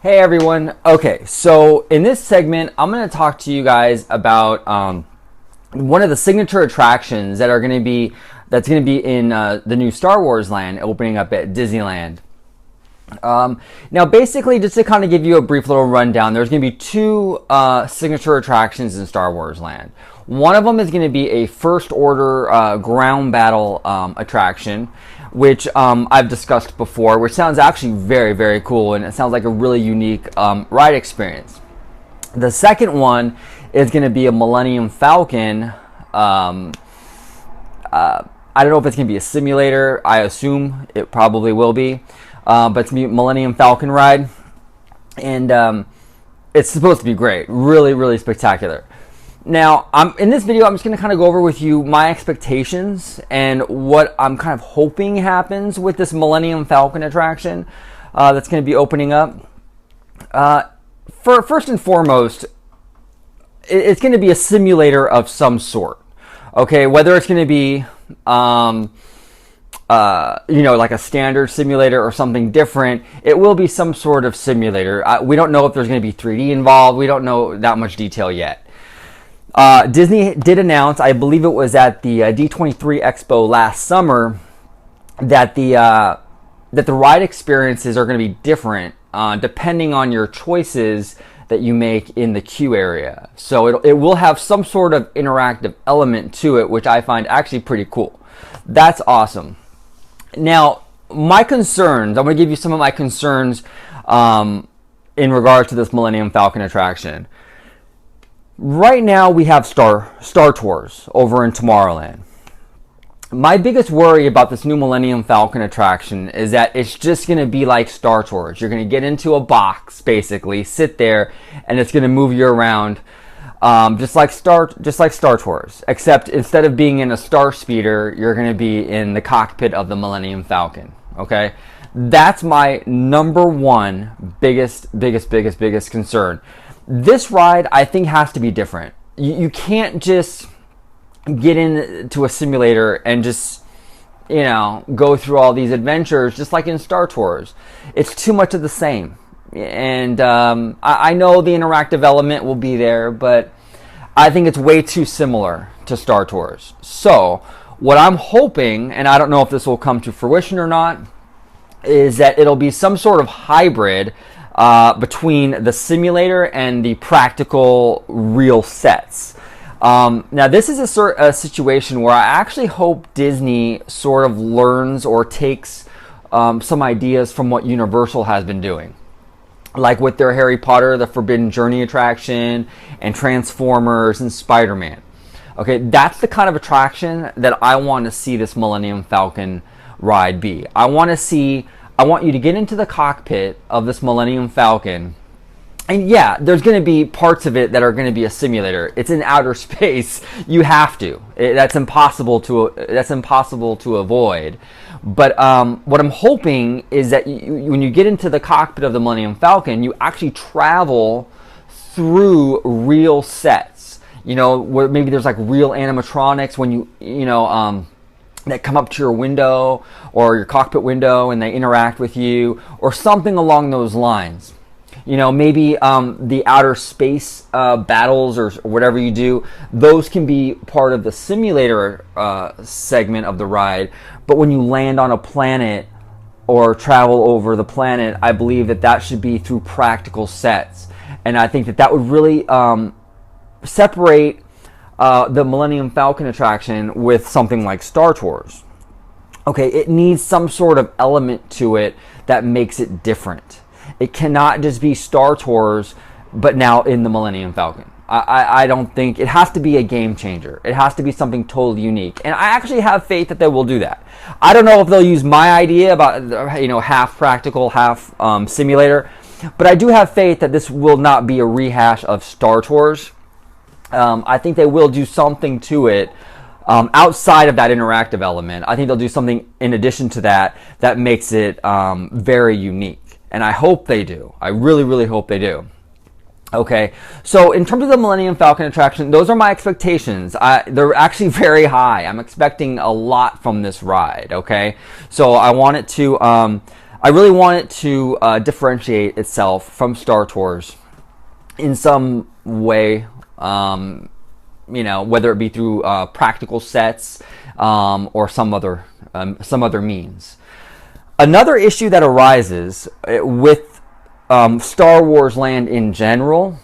Hey everyone. Okay, so in this segment, I'm going to talk to you guys about one of the signature attractions that's going to be in the new Star Wars land opening up at Disneyland. Now, basically, just to kind of give you a brief little rundown, there's going to be two signature attractions in Star Wars land. One of them is going to be a First Order ground battle attraction, which I've discussed before, which sounds actually very, very cool, and it sounds like a really unique ride experience. The second one is going to be a Millennium Falcon. I don't know if it's going to be a simulator. I assume it probably will be. But it's a Millennium Falcon ride, and it's supposed to be great. Really, really spectacular. Now, in this video, I'm just going to kind of go over with you my expectations and what I'm kind of hoping happens with this Millennium Falcon attraction that's going to be opening up. First and foremost, it's going to be a simulator of some sort. Okay, whether it's going to be like a standard simulator or something different, it will be some sort of simulator. We don't know if there's going to be 3D involved. We don't know that much detail yet. Disney did announce, I believe it was at the D23 Expo last summer, that the ride experiences are going to be different depending on your choices that you make in the queue area. So it will have some sort of interactive element to it, which I find actually pretty cool. That's awesome. Now, my concerns, I'm going to give you some of my concerns in regards to this Millennium Falcon attraction. Right now, we have Star Tours over in Tomorrowland. My biggest worry about this new Millennium Falcon attraction is that it's just going to be like Star Tours. You're going to get into a box, basically, sit there, and it's going to move you around. Just like Star Tours, except instead of being in a star speeder, you're going to be in the cockpit of the Millennium Falcon. Okay, that's my number one biggest concern. This ride, I think, has to be different. You can't just get into a simulator and just go through all these adventures just like in Star Tours. It's too much of the same. And I know the interactive element will be there, but I think it's way too similar to Star Tours. So what I'm hoping, and I don't know if this will come to fruition or not, is that it'll be some sort of hybrid between the simulator and the practical real sets. Now, this is a situation where I actually hope Disney sort of learns or takes some ideas from what Universal has been doing. Like with their Harry Potter, the Forbidden Journey attraction, and Transformers and Spider-Man. Okay, that's the kind of attraction that I want to see this Millennium Falcon ride be. I want you to get into the cockpit of this Millennium Falcon, and yeah, there's going to be parts of it that are going to be a simulator. It's in outer space. You have to. That's impossible to avoid. But what I'm hoping is that when you get into the cockpit of the Millennium Falcon, you actually travel through real sets. Where maybe there's like real animatronics when that come up to your window or your cockpit window and they interact with you, or something along those lines. Maybe the outer space battles or whatever you do, those can be part of the simulator segment of the ride. But when you land on a planet or travel over the planet, I believe that should be through practical sets. And I think that would really separate the Millennium Falcon attraction with something like Star Tours. Okay, it needs some sort of element to it that makes it different. It cannot just be Star Tours, but now in the Millennium Falcon. I don't think it has to be a game changer. It has to be something totally unique. And I actually have faith that they will do that. I don't know if they'll use my idea about, half practical, half simulator, but I do have faith that this will not be a rehash of Star Tours. I think they will do something to it outside of that interactive element. I think they'll do something in addition to that makes it very unique. And I hope they do. I really, really hope they do. Okay, so in terms of the Millennium Falcon attraction, those are my expectations. They're actually very high. I'm expecting a lot from this ride, okay? So I want it to I really want it to differentiate itself from Star Tours in some way, whether it be through practical sets or some other means. Another issue that arises with Star Wars Land in general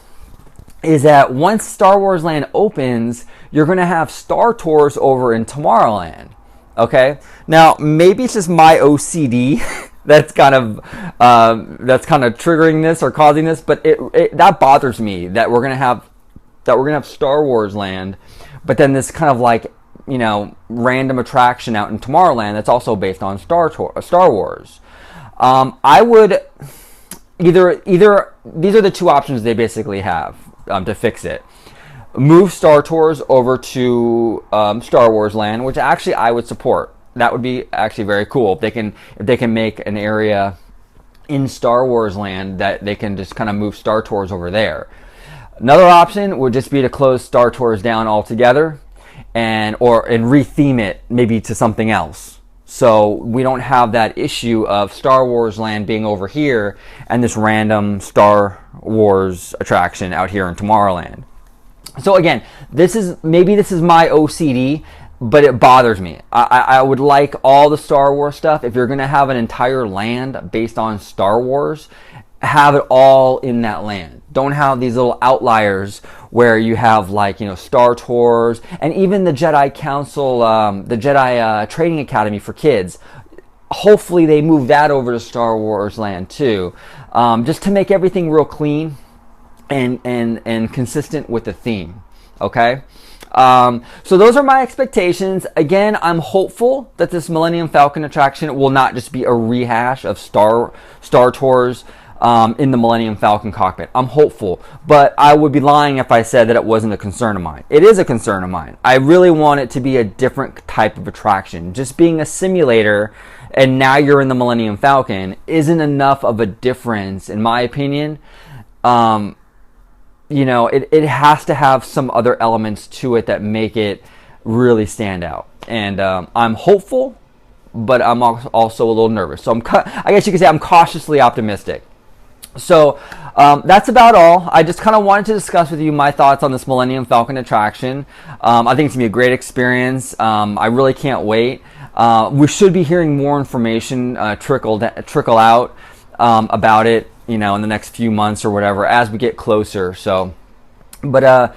is that once Star Wars Land opens, you're going to have Star Tours over in Tomorrowland. Okay, now maybe it's just my OCD that's kind of triggering this or causing this, but that bothers me that we're gonna have Star Wars Land, but then this kind of like random attraction out in Tomorrowland that's also based on Star Wars. I would either these are the two options they basically have to fix it. Move Star Tours over to Star Wars Land, which actually I would support. That would be actually very cool if they can make an area in Star Wars Land that they can just kind of move Star Tours over there. Another option would just be to close Star Tours down altogether and retheme it maybe to something else. So we don't have that issue of Star Wars Land being over here and this random Star Wars attraction out here in Tomorrowland. So again, this is my OCD, but it bothers me. I would like all the Star Wars stuff. If you're going to have an entire land based on Star Wars, have it all in that land. Don't have these little outliers where you have Star Tours and even the Jedi Council, the Jedi Training Academy for kids. Hopefully they move that over to Star Wars Land too, just to make everything real clean and consistent with the theme. Okay, so those are my expectations. Again, I'm hopeful that this Millennium Falcon attraction will not just be a rehash of Star Tours in the Millennium Falcon cockpit. I'm hopeful, but I would be lying if I said that it wasn't a concern of mine. It is a concern of mine. I really want it to be a different type of attraction. Just being a simulator and now you're in the Millennium Falcon isn't enough of a difference, in my opinion. It has to have some other elements to it that make it really stand out. And I'm hopeful, but I'm also a little nervous. So I guess you could say I'm cautiously optimistic. So that's about all. I just kind of wanted to discuss with you my thoughts on this Millennium Falcon attraction. I think it's going to be a great experience. I really can't wait. We should be hearing more information trickle out about it, in the next few months or whatever as we get closer. So, but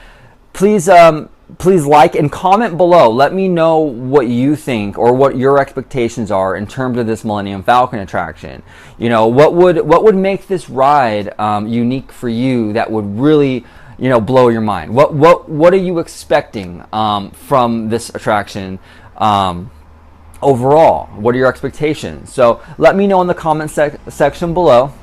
please like and comment below. Let me know what you think or what your expectations are in terms of this Millennium Falcon attraction. What would make this ride unique for you that would really blow your mind? What are you expecting from this attraction overall? What are your expectations? So let me know in the comment section below.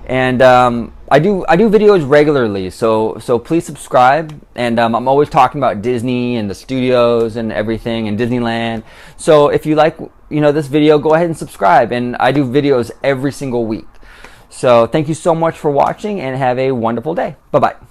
And I do videos regularly, so please subscribe. And I'm always talking about Disney and the studios and everything and Disneyland. So if you like this video, go ahead and subscribe. And I do videos every single week. So thank you so much for watching and have a wonderful day. Bye bye.